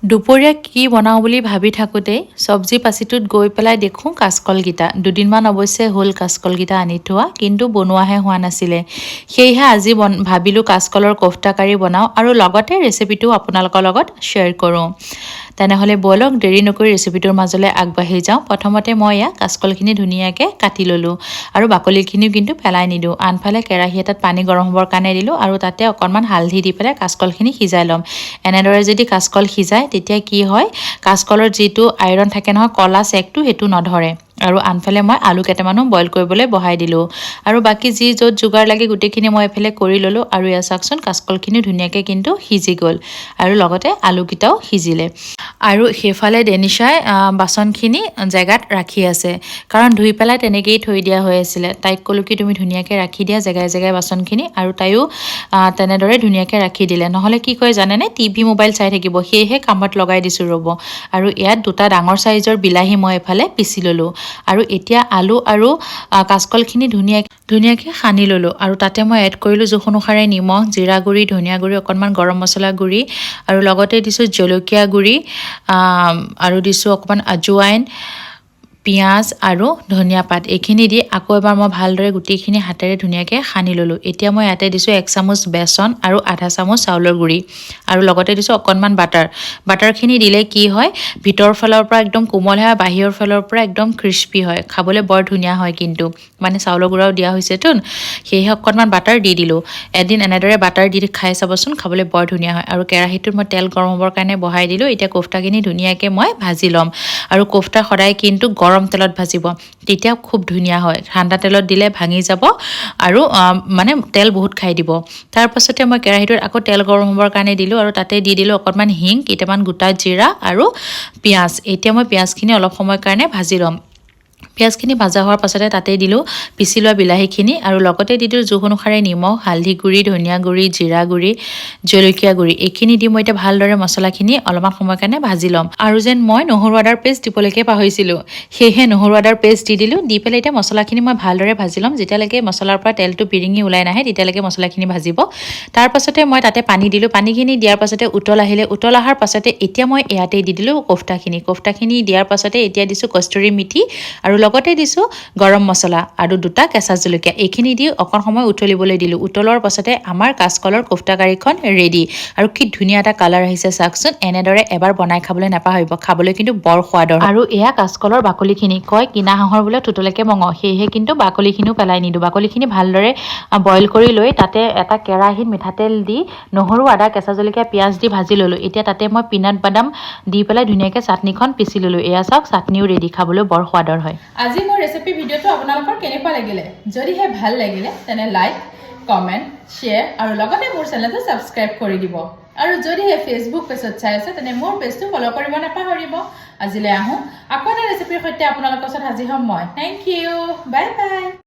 দুপৰীয়া কি বনাওঁ বুলি ভাবি থাকোঁতে চব্জি পাচিটোত গৈ পেলাই দেখোঁ কাচকলকেইটা। দুদিনমান অৱশ্যে হ'ল কাচকলকেইটা আনি থোৱা, কিন্তু বনোৱাহে হোৱা নাছিলে। সেয়েহে আজি ভাবিলোঁ কাচকলৰ কোফতা কাৰী বনাওঁ আৰু লগতে ৰেচিপিটো আপোনালোকৰ লগত শ্বেয়াৰ কৰোঁ। তেনেহ'লে ব'লক দেৰি নকৰি ৰেচিপিটোৰ মাজলৈ আগবাঢ়ি যাওঁ। প্ৰথমতে মই কাচকলখিনি ধুনীয়াকৈ কাটি ল'লোঁ আৰু বাকলিখিনিও কিন্তু পেলাই নিদিওঁ। আনফালে কেৰাহী এটাত পানী গৰম হ'বৰ কাৰণে দিলোঁ আৰু তাতে অকণমান হালধি দি পেলাই কাচকলখিনি সিজাই ল'ম। এনেদৰে যদি কাচকল সিজায় তেতিয়া কি হয়, কাচকলৰ যিটো আইৰণ থাকে নহয়, ক'লা চেকটো সেইটো নধৰে। আৰু আনফালে মই আলু কেইটামানো বইল কৰিবলৈ বহাই দিলোঁ আৰু বাকী যি য'ত যোগাৰ লাগে গোটেইখিনি মই এইফালে কৰি ল'লোঁ। আৰু এয়া চাওকচোন কাচকলখিনি ধুনীয়াকৈ কিন্তু সিজি গ'ল আৰু লগতে আলুকেইটাও সিজিলে। আৰু সেইফালে ডেনিচাই বাচনখিনি জেগাত ৰাখি আছে, কাৰণ ধুই পেলাই তেনেকৈয়ে থৈ দিয়া হৈ আছিলে। তাইক ক'লোঁ কি তুমি ধুনীয়াকৈ ৰাখি দিয়া জেগাই জেগাই বাচনখিনি, আৰু তাইও তেনেদৰে ধুনীয়াকৈ ৰাখি দিলে। নহ'লে কি কয় জানেনে, টিভি মোবাইল চাই থাকিব, সেয়েহে কামত লগাই দিছোঁ ৰ'ব। আৰু ইয়াত দুটা ডাঙৰ চাইজৰ বিলাহী মই এফালে পিচি ল'লোঁ আৰু এতিয়া আলু আৰু কাচকলখিনি ধুনীয়াকৈ সানি ল'লোঁ। আৰু তাতে মই এড কৰিলোঁ জোখ অনুসাৰে নিমখ, জিৰা গুড়ি, ধনিয়া গুড়ি, অকণমান গৰম মছলা গুড়ি আৰু লগতে দিছোঁ জলকীয়া গুড়ি আৰু দিছোঁ অকণমান আজৱাইন, পিঁয়াজ আৰু ধনিয়া পাত। এইখিনি দি আকৌ এবাৰ মই ভালদৰে গোটেইখিনি হাতেৰে ধুনীয়াকৈ সানি ল'লোঁ। এতিয়া মই ইয়াতে দিছোঁ 1 চামুচ বেচন আৰু আধা চামুচ চাউলৰ গুড়ি আৰু লগতে দিছোঁ অকণমান বাটাৰ। বাটাৰখিনি দিলে কি হয়, ভিতৰৰ ফালৰ পৰা একদম কোমল হয়, বাহিৰৰ ফালৰ পৰা একদম ক্ৰিস্পি হয়, খাবলৈ বৰ ধুনীয়া হয়। কিন্তু মানে চাউলৰ গুড়াও দিয়া হৈছেতো, সেয়েহে অকণমান বাটাৰ দি দিলোঁ। এদিন এনেদৰে বাটাৰ দি খাই চাবচোন, খাবলৈ বৰ ধুনীয়া হয়। আৰু কেৰাহীটোত মই তেল গৰম হ'বৰ কাৰণে বহাই দিলোঁ। এতিয়া কোফতাখিনি ধুনীয়াকৈ মই ভাজি ল'ম আৰু কোফতা সদায় কিন্তু গৰম তেলত ভাজিব, তেতিয়া খুব ধুনীয়া হয়। ঠাণ্ডা তেলত দিলে ভাঙি যাব আৰু মানে তেল বহুত খাই দিব। তাৰপাছতে মই কেৰাহীটোত আকৌ তেল গৰম হ'বৰ কাৰণে দিলোঁ আৰু তাতে দি দিলোঁ অকণমান হিং, কেইটামান গোটা জিৰা আৰু পিঁয়াজ। এতিয়া মই পিঁয়াজখিনি অলপ সময়ৰ কাৰণে ভাজি ল'ম। পিঁয়াজখিনি ভাজা হোৱাৰ পাছতে তাতে দিলোঁ পিচি লোৱা বিলাহীখিনি আৰু লগতে দি দিলোঁ জোখ অনুসাৰে নিমখ, হালধি গুড়ি, ধনিয়া গুড়ি, জিৰা গুড়ি, জলকীয়া গুড়ি। এইখিনি দি মই এতিয়া ভালদৰে মছলাখিনি অলপমান সময়ৰ কাৰণে ভাজি ল'ম। আৰু যেন মই নহৰু আদাৰ পেষ্ট দিবলৈকে পাহৰিছিলোঁ, সেয়েহে নহৰু আদাৰ পেষ্ট দি দিলোঁ। দি পেলাই এতিয়া মছলাখিনি মই ভালদৰে ভাজি ল'ম। যেতিয়ালৈকে মছলাৰ পৰা তেলটো বিৰিঙি ওলাই নাহে তেতিয়ালৈকে মছলাখিনি ভাজিব। তাৰপাছতে মই তাতে পানী দিলোঁ। পানীখিনি দিয়াৰ পাছতে উতল আহিলে, উতল অহাৰ পাছতে এতিয়া মই ইয়াতে দি দিলোঁ কোফতাখিনি দিয়াৰ পাছতে এতিয়া দিছোঁ কষ্টুৰি মেথি আৰু লগতে দিছোঁ গৰম মছলা আৰু দুটা কেঁচা জলকীয়া। এইখিনি দি অকণ সময় উতলিবলৈ দিলোঁ। উতলোৱাৰ পাছতে আমাৰ কাচকলৰ কোফতা কাৰীখন ৰেডি। আৰু কি ধুনীয়া এটা কালাৰ আহিছে চাওকচোন। এনেদৰে এবাৰ বনাই খাবলৈ নাপাহৰিব, খাবলৈ কিন্তু বৰ সোৱাদৰ। আৰু এয়া কাচকলৰ বাকলিখিনি, কয় কিনা হাঁহৰ বোলে ঠোঁটলৈকে মঙহ, সেয়েহে কিন্তু বাকলিখিনিও পেলাই নিদিওঁ। বাকলিখিনি ভালদৰে বইল কৰি লৈ তাতে এটা কেৰাহীত মিঠাতেল দি নহৰু, আদা, কেঁচা জলকীয়া, পিঁয়াজ দি ভাজি ল'লোঁ। এতিয়া তাতে মই পিনাট বাদাম দি পেলাই ধুনীয়াকৈ চাটনিখন পিচি ল'লোঁ। এয়া চাওক, চাটনিও ৰেডি, খাবলৈ বৰ সোৱাদৰ হয়। আজি মোৰ ৰেচিপি ভিডিঅ'টো আপোনালোকৰ কেনেকুৱা লাগিলে? যদিহে ভাল লাগিলে তেনে লাইক, কমেণ্ট, শ্বেয়াৰ আৰু লগতে মোৰ চেনেলটো ছাবস্ক্ৰাইব কৰি দিব। আৰু যদিহে ফেচবুক পেজত চাই আছে তেনে মোৰ পেজটো ফ'ল' কৰিব নাপাহৰিব। আজিলৈ আহোঁ আকৌ এটা ৰেচিপিৰ সৈতে আপোনালোকৰ ওচৰত হাজিৰ হ'ম মই। Thank you, bye by.